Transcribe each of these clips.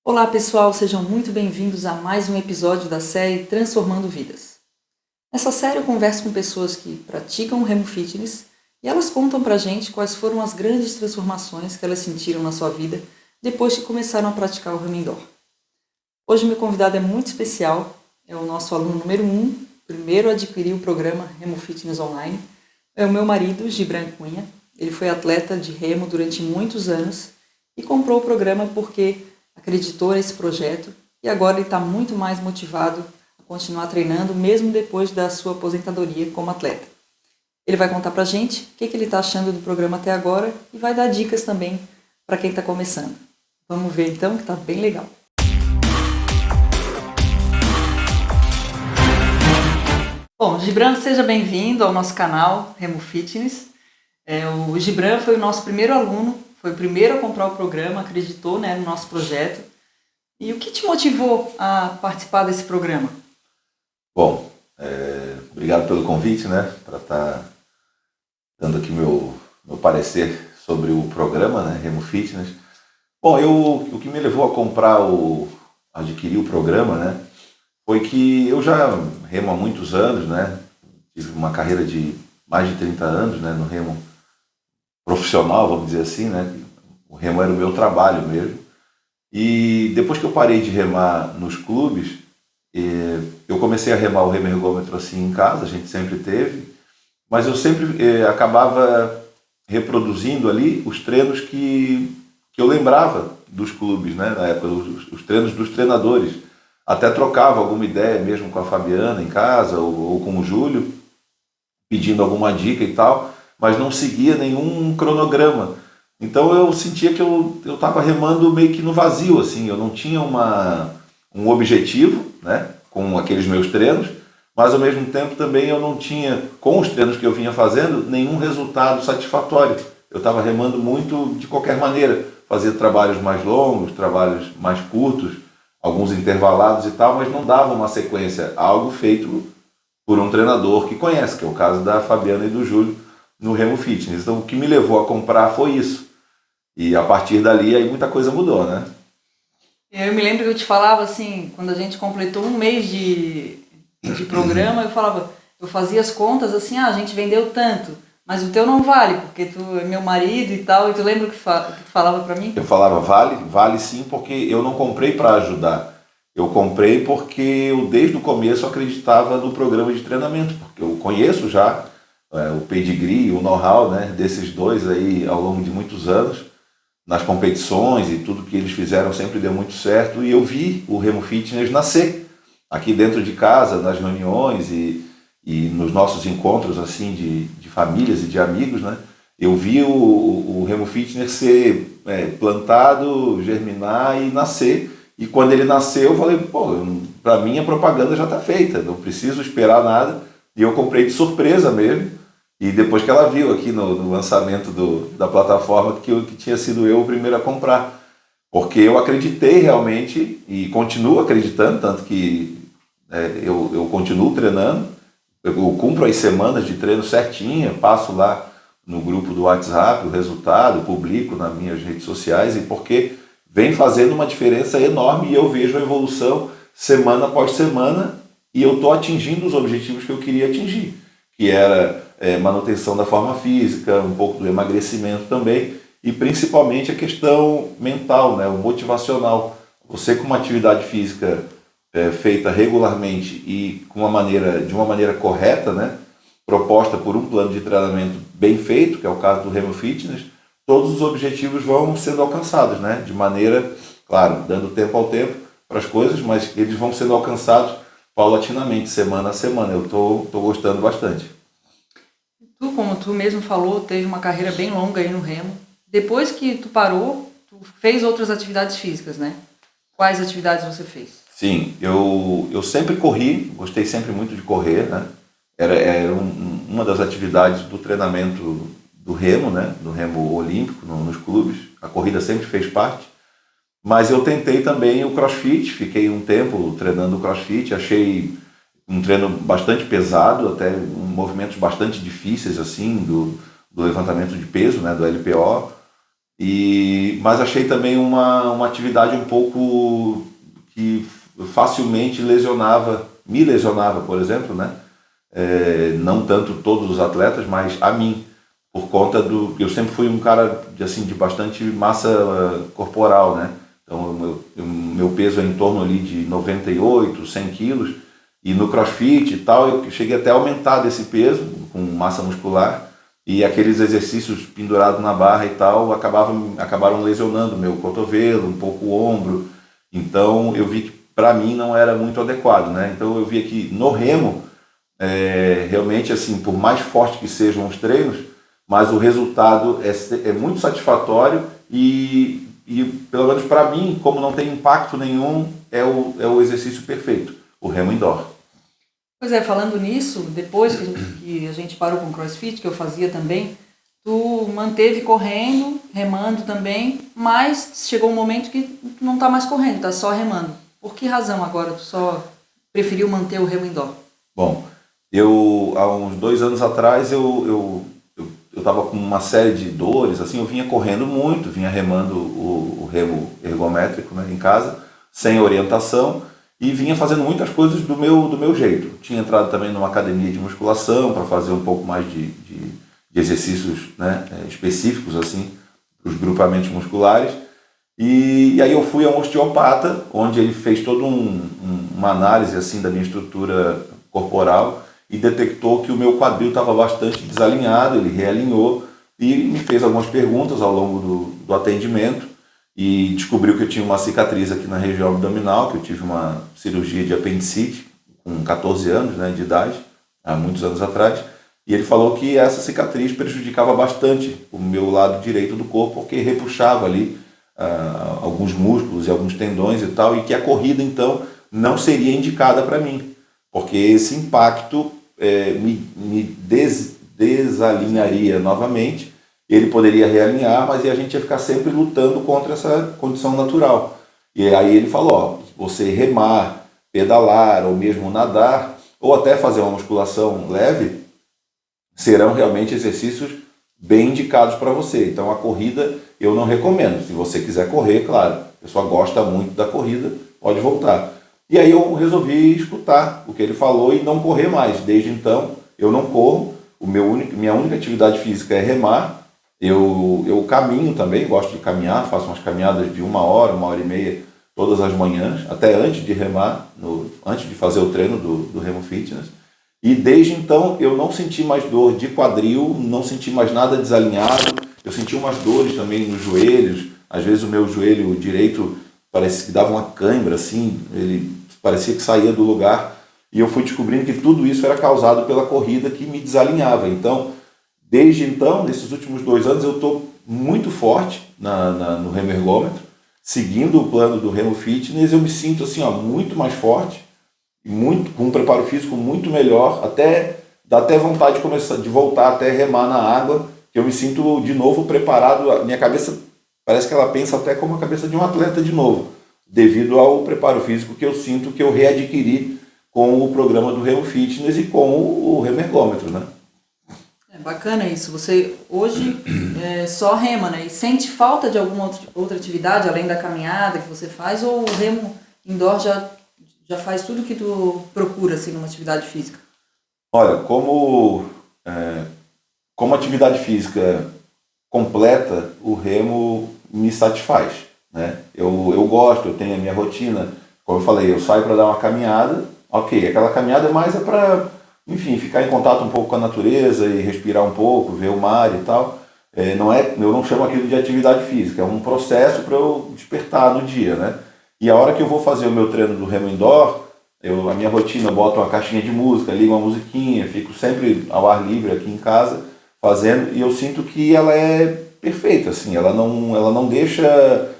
Olá pessoal, sejam muito bem-vindos a mais um episódio da série Transformando Vidas. Nessa série eu converso com pessoas que praticam o Remo Fitness e elas contam pra gente quais foram as grandes transformações que elas sentiram na sua vida depois que começaram a praticar o Remo Indoor. Hoje meu convidado é muito especial, é o nosso aluno número 1, primeiro a adquirir o programa Remo Fitness Online, é o meu marido, Gibran Cunha. Ele foi atleta de remo durante muitos anos e comprou o programa porque acreditou nesse projeto e agora ele está muito mais motivado a continuar treinando mesmo depois da sua aposentadoria como atleta. Ele vai contar pra gente o que ele está achando do programa até agora e vai dar dicas também para quem está começando. Vamos ver então, que está bem legal. Bom, Gibran, seja bem-vindo ao nosso canal Remo Fitness. O Gibran foi o nosso primeiro aluno, foi o primeiro a comprar o programa, acreditou, no nosso projeto. E o que te motivou a participar desse programa? Bom, obrigado pelo convite, para estar dando aqui meu parecer sobre o programa, Remo Fitness. Bom, o que me levou a adquirir o programa, foi que eu já remo há muitos anos, tive uma carreira de mais de 30 anos, no remo profissional, vamos dizer assim, o remo era o meu trabalho mesmo. E depois que eu parei de remar nos clubes, eu comecei a remar o remo ergômetro assim em casa, a gente sempre teve, mas eu sempre acabava reproduzindo ali os treinos que eu lembrava dos clubes, na época, os treinos dos treinadores. Até trocava alguma ideia mesmo com a Fabiana em casa ou com o Júlio, pedindo alguma dica e tal, mas não seguia nenhum cronograma. Então eu sentia que eu estava remando meio que no vazio, assim, eu não tinha um objetivo, com aqueles meus treinos, mas ao mesmo tempo também eu não tinha, com os treinos que eu vinha fazendo, nenhum resultado satisfatório. Eu estava remando muito de qualquer maneira, fazia trabalhos mais longos, trabalhos mais curtos, alguns intervalados e tal, mas não dava uma sequência, algo feito por um treinador que conhece, que é o caso da Fabiana e do Júlio no Remo Fitness. Então o que me levou a comprar foi isso. E a partir dali aí muita coisa mudou, Eu me lembro que eu te falava assim, quando a gente completou um mês de programa, eu fazia as contas assim, a gente vendeu tanto, mas o teu não vale, porque tu é meu marido e tal, e tu lembra que tu falava pra mim? Eu falava, vale sim, porque eu não comprei para ajudar. Eu comprei porque eu desde o começo acreditava no programa de treinamento, porque eu conheço já o pedigree, o know-how, desses dois aí ao longo de muitos anos, nas competições e tudo que eles fizeram sempre deu muito certo, e eu vi o Remo Fitness nascer aqui dentro de casa, nas reuniões e nos nossos encontros assim de famílias e de amigos, eu vi o Remo Fitness ser plantado, germinar e nascer. E quando ele nasceu, eu falei, para mim a propaganda já está feita, não preciso esperar nada. E eu comprei de surpresa mesmo. E depois que ela viu aqui no lançamento da plataforma que tinha sido eu o primeiro a comprar. Porque eu acreditei realmente e continuo acreditando, tanto que eu continuo treinando, eu cumpro as semanas de treino certinha, passo lá no grupo do WhatsApp o resultado, publico nas minhas redes sociais, e porque vem fazendo uma diferença enorme e eu vejo a evolução semana após semana e eu estou atingindo os objetivos que eu queria atingir, que era manutenção da forma física, um pouco do emagrecimento também e principalmente a questão mental, o motivacional. Você com uma atividade física feita regularmente e de uma maneira correta, proposta por um plano de treinamento bem feito, que é o caso do Remo Fitness, todos os objetivos vão sendo alcançados, de maneira, claro, dando tempo ao tempo para as coisas, mas eles vão sendo alcançados paulatinamente, semana a semana. Eu estou gostando bastante. Tu, como tu mesmo falou, teve uma carreira bem longa aí no remo. Depois que tu parou, tu fez outras atividades físicas, Quais atividades você fez? Sim, eu sempre corri, gostei sempre muito de correr, Era uma das atividades do treinamento do remo, do remo olímpico nos clubes. A corrida sempre fez parte. Mas eu tentei também o crossfit, fiquei um tempo treinando o crossfit, achei um treino bastante pesado, até movimentos bastante difíceis assim do levantamento de peso, do LPO. Mas achei também uma atividade um pouco que facilmente me lesionava, por exemplo, né? Não tanto todos os atletas, mas a mim, por conta eu sempre fui um cara de bastante massa corporal, né? Então meu peso é em torno ali de 98, 100 quilos, e no CrossFit e tal eu cheguei até a aumentar desse peso com massa muscular, e aqueles exercícios pendurados na barra e tal acabaram lesionando meu cotovelo, um pouco o ombro. Então eu vi que para mim não era muito adequado, né? Então eu vi que no remo, realmente, assim, por mais forte que sejam os treinos, mas o resultado é muito satisfatório e pelo menos para mim, como não tem impacto nenhum, é o exercício perfeito, o remo indoor. Pois é, falando nisso, depois que a gente parou com o CrossFit, que eu fazia também, tu manteve correndo, remando também, mas chegou um momento que tu não tá mais correndo, tá só remando. Por que razão agora tu só preferiu manter o remo indoor? Bom, há uns 2 anos atrás, eu estava com uma série de dores, assim, eu vinha correndo muito, vinha remando o remo ergométrico, né, em casa, sem orientação, e vinha fazendo muitas coisas do meu jeito. Tinha entrado também numa academia de musculação para fazer um pouco mais de exercícios, né, específicos, assim, para os grupamentos musculares. E aí eu fui a um osteopata, onde ele fez toda uma análise assim da minha estrutura corporal e detectou que o meu quadril estava bastante desalinhado. Ele realinhou e me fez algumas perguntas ao longo do atendimento e descobriu que eu tinha uma cicatriz aqui na região abdominal, que eu tive uma cirurgia de apendicite com 14 anos, né, de idade, há muitos anos atrás. E ele falou que essa cicatriz prejudicava bastante o meu lado direito do corpo, porque repuxava ali alguns músculos e alguns tendões e tal, e que a corrida então não seria indicada para mim, porque esse impacto me desalinharia novamente. Ele poderia realinhar, mas a gente ia ficar sempre lutando contra essa condição natural. E aí ele falou, ó, você remar, pedalar ou mesmo nadar, ou até fazer uma musculação leve, serão realmente exercícios bem indicados para você. Então a corrida eu não recomendo. Se você quiser correr, claro, a pessoa gosta muito da corrida, pode voltar. E aí eu resolvi escutar o que ele falou e não correr mais. Desde então eu não corro, minha única atividade física é remar. Eu caminho também, gosto de caminhar, faço umas caminhadas de 1 hora e meia todas as manhãs, até antes de remar, antes de fazer o treino do Remo Fitness. E desde então eu não senti mais dor de quadril, não senti mais nada desalinhado. Eu senti umas dores também nos joelhos. Às vezes o meu joelho direito parece que dava uma cãibra, assim, ele parecia que saía do lugar. E eu fui descobrindo que tudo isso era causado pela corrida que me desalinhava. Então, desde então, nesses últimos 2 anos, eu estou muito forte no remo ergômetro, seguindo o plano do Remo Fitness. Eu me sinto assim, ó, muito mais forte, com um preparo físico muito melhor, dá até vontade de voltar até remar na água, que eu me sinto de novo preparado. A minha cabeça parece que ela pensa até como a cabeça de um atleta de novo, devido ao preparo físico que eu sinto que eu readquiri com o programa do Remo Fitness e com o remo ergômetro, né? É bacana isso. Você hoje só rema, né? E sente falta de alguma outra atividade, além da caminhada que você faz, ou o remo indoor já faz tudo que tu procura, assim, numa atividade física? Olha, como atividade física completa, o remo me satisfaz, né? Eu gosto, eu tenho a minha rotina. Como eu falei, eu saio para dar uma caminhada, ok, aquela caminhada mais é para, enfim, ficar em contato um pouco com a natureza e respirar um pouco, ver o mar e tal. Eu não chamo aquilo de atividade física, é um processo para eu despertar no dia, né? E a hora que eu vou fazer o meu treino do remo indoor, a minha rotina, eu boto uma caixinha de música, ligo uma musiquinha, fico sempre ao ar livre aqui em casa fazendo, e eu sinto que ela é perfeita, assim, ela não deixa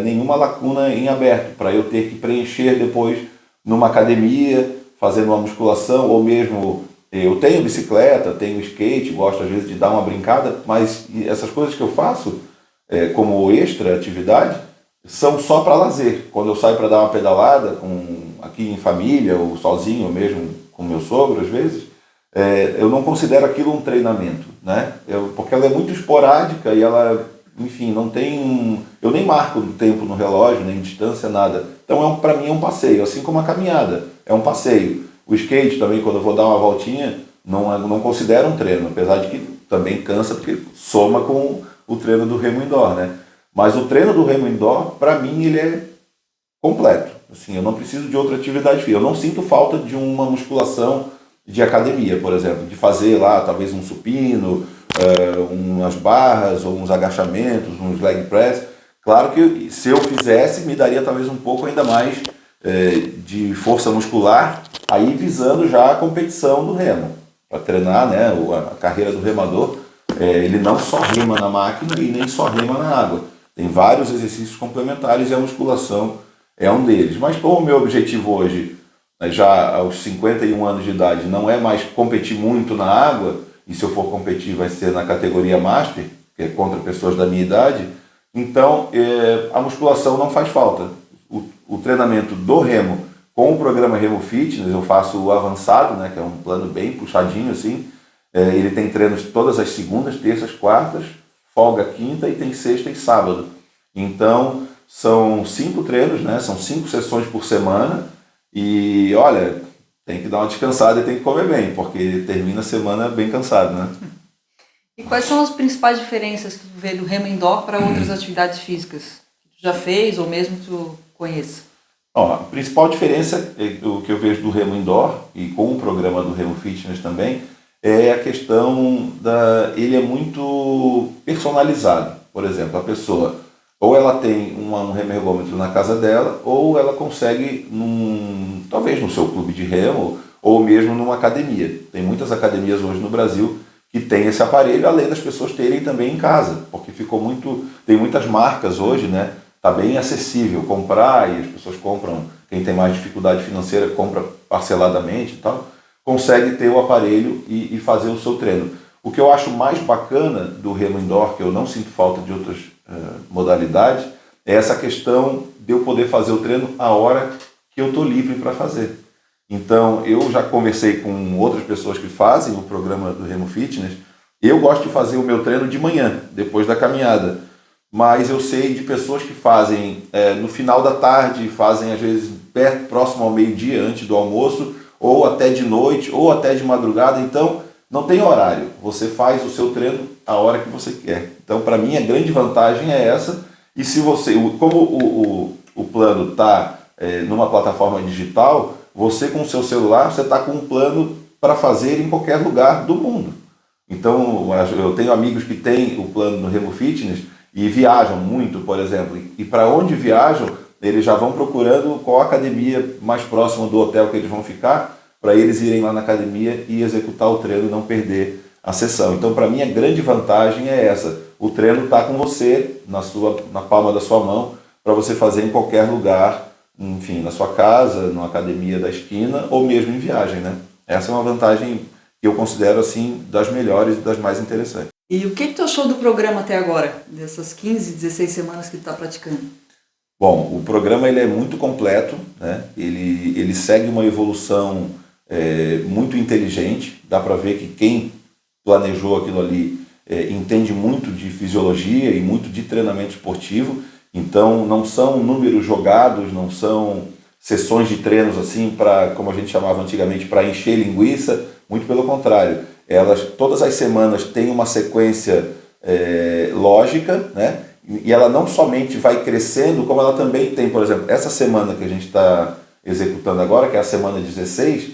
nenhuma lacuna em aberto para eu ter que preencher depois numa academia, fazendo uma musculação, ou mesmo eu tenho bicicleta, tenho skate, gosto às vezes de dar uma brincada, mas essas coisas que eu faço como extra atividade são só para lazer. Quando eu saio para dar uma pedalada aqui em família, ou sozinho, ou mesmo com meu sogro às vezes, eu não considero aquilo um treinamento, né? Porque ela é muito esporádica e ela enfim, não tem eu nem marco tempo no relógio, nem distância, nada. Então, para mim, é um passeio, assim como a caminhada, é um passeio. O skate também, quando eu vou dar uma voltinha, não considero um treino, apesar de que também cansa, porque soma com o treino do remo indoor, né? Mas o treino do remo indoor, para mim, ele é completo. Assim, eu não preciso de outra atividade física. Eu não sinto falta de uma musculação de academia, por exemplo, de fazer lá talvez um supino, umas barras ou uns agachamentos, uns leg press. Claro que se eu fizesse, me daria talvez um pouco ainda mais de força muscular, aí visando já a competição do remo. Para treinar, né, a carreira do remador, ele não só rema na máquina e nem só rema na água. Tem vários exercícios complementares e a musculação é um deles. Mas como o meu objetivo hoje, já aos 51 anos de idade, não é mais competir muito na água, e se eu for competir vai ser na categoria Master, que é contra pessoas da minha idade, então a musculação não faz falta. O treinamento do remo com o programa Remo Fitness, eu faço o avançado, né, que é um plano bem puxadinho assim, ele tem treinos todas as segundas, terças, quartas, folga quinta e tem sexta e sábado. Então, são 5 treinos, né? São 5 sessões por semana e, olha, tem que dar uma descansada e tem que comer bem, porque termina a semana bem cansado, né? E quais são as principais diferenças que tu vê do remo indoor para outras atividades físicas que tu já fez ou mesmo que tu conheça? Ó, a principal diferença do que eu vejo do remo indoor e com o programa do Remo Fitness também é a questão ele é muito personalizado. Por exemplo, a pessoa ou ela tem um remergômetro na casa dela, ou ela consegue, talvez no seu clube de remo, ou mesmo numa academia. Tem muitas academias hoje no Brasil que tem esse aparelho, além das pessoas terem também em casa, porque tem muitas marcas hoje, né? Está bem acessível comprar e as pessoas compram, quem tem mais dificuldade financeira compra parceladamente e tal, consegue ter o aparelho e fazer o seu treino. O que eu acho mais bacana do remo indoor, que eu não sinto falta de outras modalidades, é essa questão de eu poder fazer o treino a hora que eu estou livre para fazer. Então, eu já conversei com outras pessoas que fazem o programa do Remo Fitness. Eu gosto de fazer o meu treino de manhã, depois da caminhada. Mas eu sei de pessoas que fazem no final da tarde, fazem às vezes próximo ao meio-dia, antes do almoço, ou até de noite, ou até de madrugada. Então, não tem horário. Você faz o seu treino a hora que você quer. Então, para mim, a grande vantagem é essa. E se você, como o plano está numa plataforma digital, você com o seu celular, você está com um plano para fazer em qualquer lugar do mundo. Então, eu tenho amigos que têm o plano no Remo Fitness e viajam muito, por exemplo. E para onde viajam, eles já vão procurando qual a academia mais próxima do hotel que eles vão ficar, para eles irem lá na academia e executar o treino e não perder a sessão. Então, para mim, a grande vantagem é essa. O treino está com você, na palma da sua mão, para você fazer em qualquer lugar, enfim, na sua casa, na academia da esquina, ou mesmo em viagem, né? Essa é uma vantagem que eu considero, assim, das melhores e das mais interessantes. E o que tu achou do programa até agora, dessas 15, 16 semanas que tu está praticando? Bom, o programa ele é muito completo, né? Ele segue uma evolução muito inteligente. Dá para ver que quem planejou aquilo ali entende muito de fisiologia e muito de treinamento esportivo. Então, não são números jogados, não são sessões de treinos assim para, como a gente chamava antigamente, para encher linguiça. Muito pelo contrário. Todas as semanas têm uma sequência lógica, né? E ela não somente vai crescendo, como ela também tem, por exemplo, essa semana que a gente está executando agora, que é a semana 16,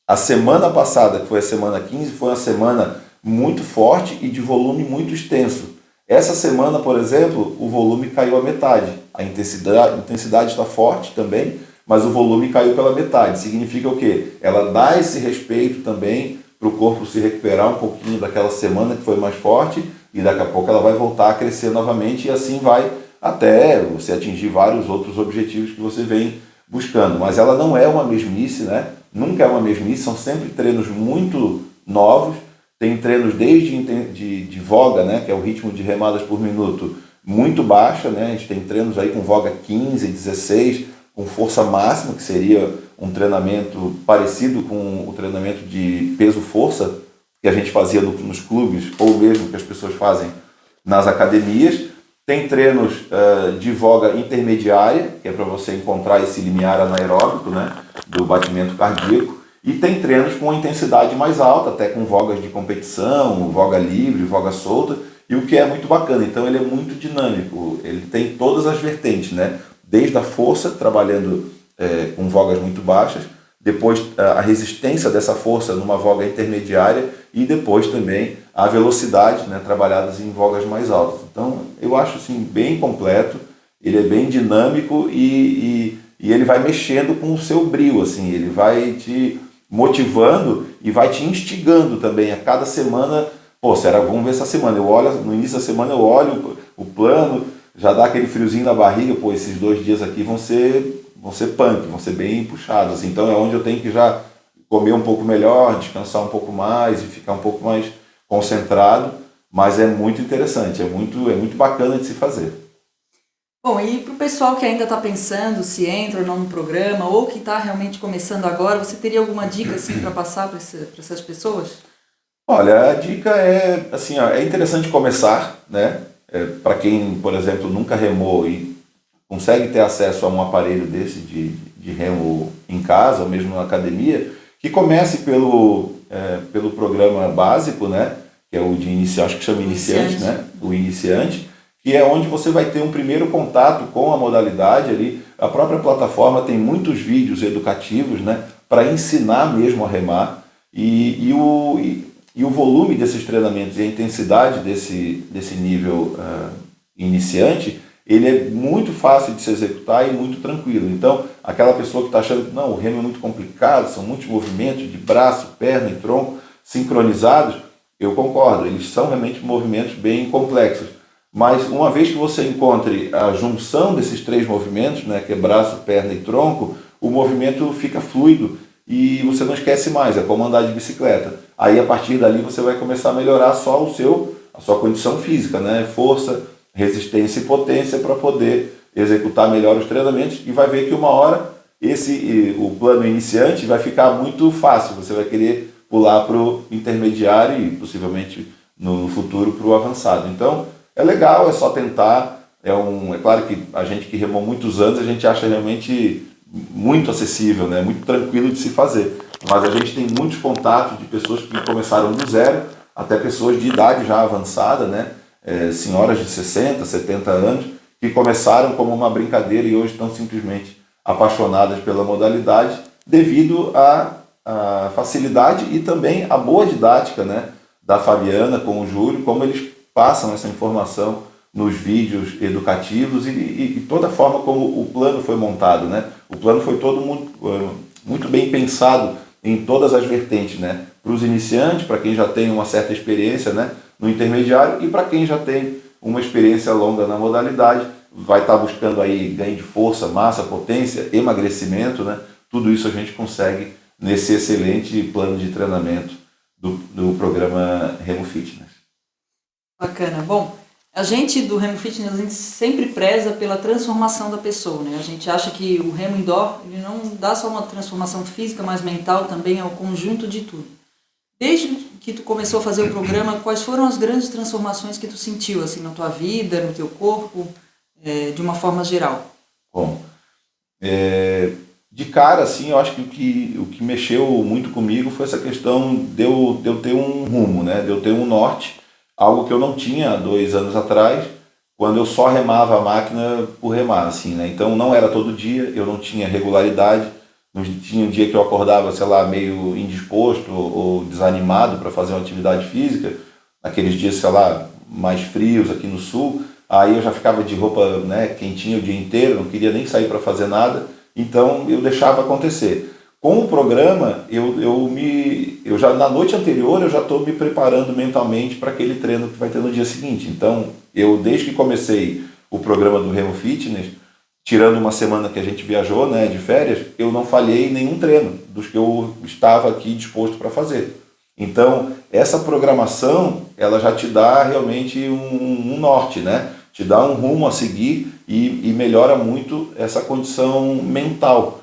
a semana passada, que foi a semana 15, foi uma semana muito forte e de volume muito extenso. Essa semana, por exemplo, o volume caiu à metade. A intensidade está forte também, mas o volume caiu pela metade. Significa o quê? Ela dá esse respeito também para o corpo se recuperar um pouquinho daquela semana que foi mais forte e daqui a pouco ela vai voltar a crescer novamente e assim vai até você atingir vários outros objetivos que você vem buscando. Mas ela não é uma mesmice, né? Nunca é uma mesmice, são sempre treinos muito novos. Tem treinos desde de voga, né, que é o ritmo de remadas por minuto, muito baixa, né? A gente tem treinos aí com voga 15, 16, com força máxima, que seria um treinamento parecido com o treinamento de peso-força que a gente fazia nos clubes, ou mesmo que as pessoas fazem nas academias. Tem treinos de voga intermediária, que é para você encontrar esse limiar anaeróbico, né, do batimento cardíaco. E tem treinos com intensidade mais alta, até com vogas de competição, voga livre, voga solta, e o que é muito bacana. Então ele é muito dinâmico, ele tem todas as vertentes, né? Desde a força, trabalhando com vogas muito baixas, depois a resistência dessa força numa voga intermediária e depois também a velocidade, né, trabalhadas em vogas mais altas. Então eu acho assim, bem completo, ele é bem dinâmico e ele vai mexendo com o seu brio, assim, ele vai te motivando e vai te instigando também a cada semana. Pô, vamos ver essa semana, eu olho, no início da semana eu olho o plano, já dá aquele friozinho na barriga, pô, esses 2 dias aqui vão ser punk, vão ser bem puxados, assim, então é onde eu tenho que já comer um pouco melhor, descansar um pouco mais e ficar um pouco mais concentrado, mas é muito interessante, é muito bacana de se fazer. Bom, e para o pessoal que ainda está pensando se entra ou não no programa, ou que está realmente começando agora, você teria alguma dica assim, para passar para essas pessoas? Olha, a dica é, assim, ó, é interessante começar, né? Para quem, por exemplo, nunca remou e consegue ter acesso a um aparelho desse de remo em casa, ou mesmo na academia, que comece pelo programa básico, né? Que é o de iniciante, acho que chama iniciante, né? O iniciante, que é onde você vai ter um primeiro contato com a modalidade ali. A própria plataforma tem muitos vídeos educativos, né? Para ensinar mesmo a remar e o volume desses treinamentos e a intensidade desse nível iniciante, ele é muito fácil de se executar e muito tranquilo. Então, aquela pessoa que está achando que não, o remo é muito complicado, são muitos movimentos de braço, perna e tronco sincronizados, eu concordo, eles são realmente movimentos bem complexos. Mas uma vez que você encontre a junção desses 3 movimentos, né, que é braço, perna e tronco, o movimento fica fluido e você não esquece mais, é como andar de bicicleta. Aí a partir dali você vai começar a melhorar só a sua condição física, né? Força, resistência e potência para poder executar melhor os treinamentos e vai ver que uma hora o plano iniciante vai ficar muito fácil, você vai querer pular para o intermediário e possivelmente no futuro para o avançado. Então é legal, é só tentar, é claro que a gente que remou muitos anos, a gente acha realmente muito acessível, né? Muito tranquilo de se fazer. Mas a gente tem muitos contatos de pessoas que começaram do zero, até pessoas de idade já avançada, né? Senhoras de 60, 70 anos, que começaram como uma brincadeira e hoje estão simplesmente apaixonadas pela modalidade devido à facilidade e também à boa didática, né? Da Fabiana com o Júlio, como eles passam essa informação nos vídeos educativos e toda a forma como o plano foi montado, né? O plano foi todo muito bem pensado em todas as vertentes, né? Para os iniciantes, para quem já tem uma certa experiência, né, no intermediário e para quem já tem uma experiência longa na modalidade, vai estar buscando aí ganho de força, massa, potência, emagrecimento, né? Tudo isso a gente consegue nesse excelente plano de treinamento do programa Remo Fitness. Bacana. Bom, a gente do Remo Fitness, a gente sempre preza pela transformação da pessoa, né? A gente acha que o Remo Indoor, ele não dá só uma transformação física, mas mental também, é o conjunto de tudo. Desde que tu começou a fazer o programa, quais foram as grandes transformações que tu sentiu, assim, na tua vida, no teu corpo, de uma forma geral? Bom, de cara, assim, eu acho que o que mexeu muito comigo foi essa questão de eu ter um rumo, né? De eu ter um norte, algo que eu não tinha há 2 anos atrás, quando eu só remava a máquina por remar, assim, né? Então não era todo dia, eu não tinha regularidade, não tinha um dia que eu acordava, sei lá, meio indisposto ou desanimado para fazer uma atividade física, aqueles dias, sei lá, mais frios aqui no sul, aí eu já ficava de roupa, né, quentinha o dia inteiro, não queria nem sair para fazer nada, então eu deixava acontecer. Com o programa, eu já na noite anterior eu já estou me preparando mentalmente para aquele treino que vai ter no dia seguinte. Então, desde que comecei o programa do Remo Fitness, tirando uma semana que a gente viajou, né, de férias, eu não falhei nenhum treino dos que eu estava aqui disposto para fazer. Então, essa programação, ela já te dá realmente um norte, né? Te dá um rumo a seguir e melhora muito essa condição mental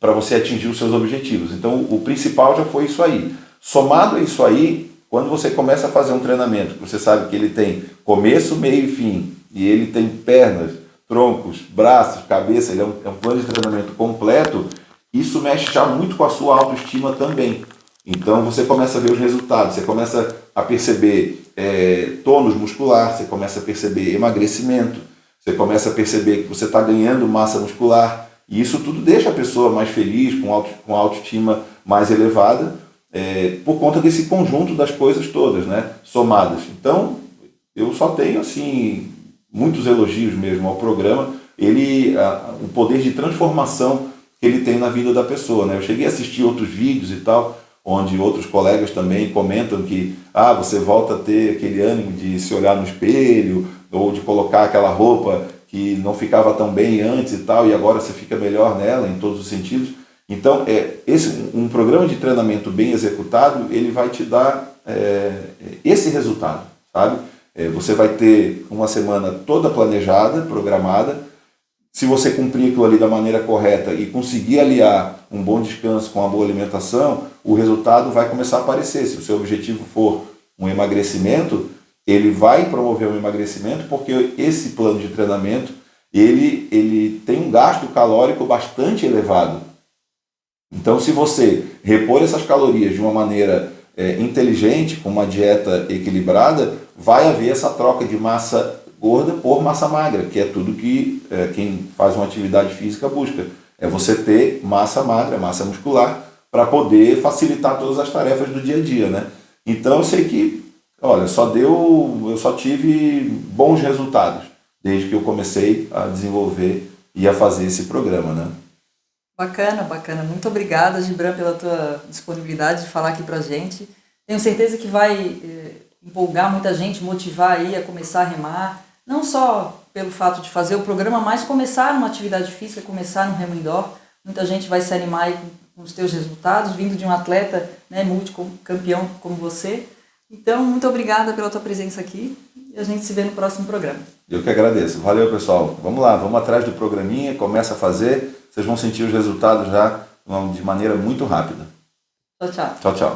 para você atingir os seus objetivos. Então, o principal já foi isso aí. Somado a isso aí, Quando você começa a fazer um treinamento, você sabe que ele tem começo, meio e fim, e ele tem pernas, troncos, braços, cabeça, ele é um plano de treinamento completo, isso mexe já muito com a sua autoestima também. Então você começa a ver os resultados, você começa a perceber tônus muscular, você começa a perceber emagrecimento, você começa a perceber que você está ganhando massa muscular, e isso tudo deixa a pessoa mais feliz, com autoestima mais elevada, por conta desse conjunto das coisas todas, né, somadas. Então, eu só tenho assim muitos elogios mesmo ao programa, o poder de transformação que ele tem na vida da pessoa, né? Eu cheguei a assistir outros vídeos e tal, onde outros colegas também comentam que você volta a ter aquele ânimo de se olhar no espelho, ou de colocar aquela roupa que não ficava tão bem antes e tal, e agora você fica melhor nela em todos os sentidos. Então, um programa de treinamento bem executado, ele vai te dar esse resultado, sabe? Você vai ter uma semana toda planejada, programada. Se você cumprir aquilo ali da maneira correta e conseguir aliar um bom descanso com uma boa alimentação, o resultado vai começar a aparecer. Se o seu objetivo for um emagrecimento, ele vai promover um emagrecimento, porque esse plano de treinamento ele tem um gasto calórico bastante elevado. Então, se você repor essas calorias de uma maneira inteligente, com uma dieta equilibrada, vai haver essa troca de massa gorda por massa magra, que é tudo que quem faz uma atividade física busca. É você ter massa magra, massa muscular, para poder facilitar todas as tarefas do dia a dia, né? Então eu sei que, olha, eu só tive bons resultados desde que eu comecei a desenvolver e a fazer esse programa, né? Bacana, bacana. Muito obrigada, Gibran, pela tua disponibilidade de falar aqui pra gente. Tenho certeza que vai empolgar muita gente, motivar aí a começar a remar, não só pelo fato de fazer o programa, mas começar uma atividade física, começar no remo indoor. Muita gente vai se animar aí com os teus resultados, vindo de um atleta, né, multicampeão como você. Então, muito obrigada pela tua presença aqui e a gente se vê no próximo programa. Eu que agradeço. Valeu, pessoal. Vamos lá, vamos atrás do programinha, começa a fazer. Vocês vão sentir os resultados já de maneira muito rápida. Tchau, tchau. Tchau, tchau.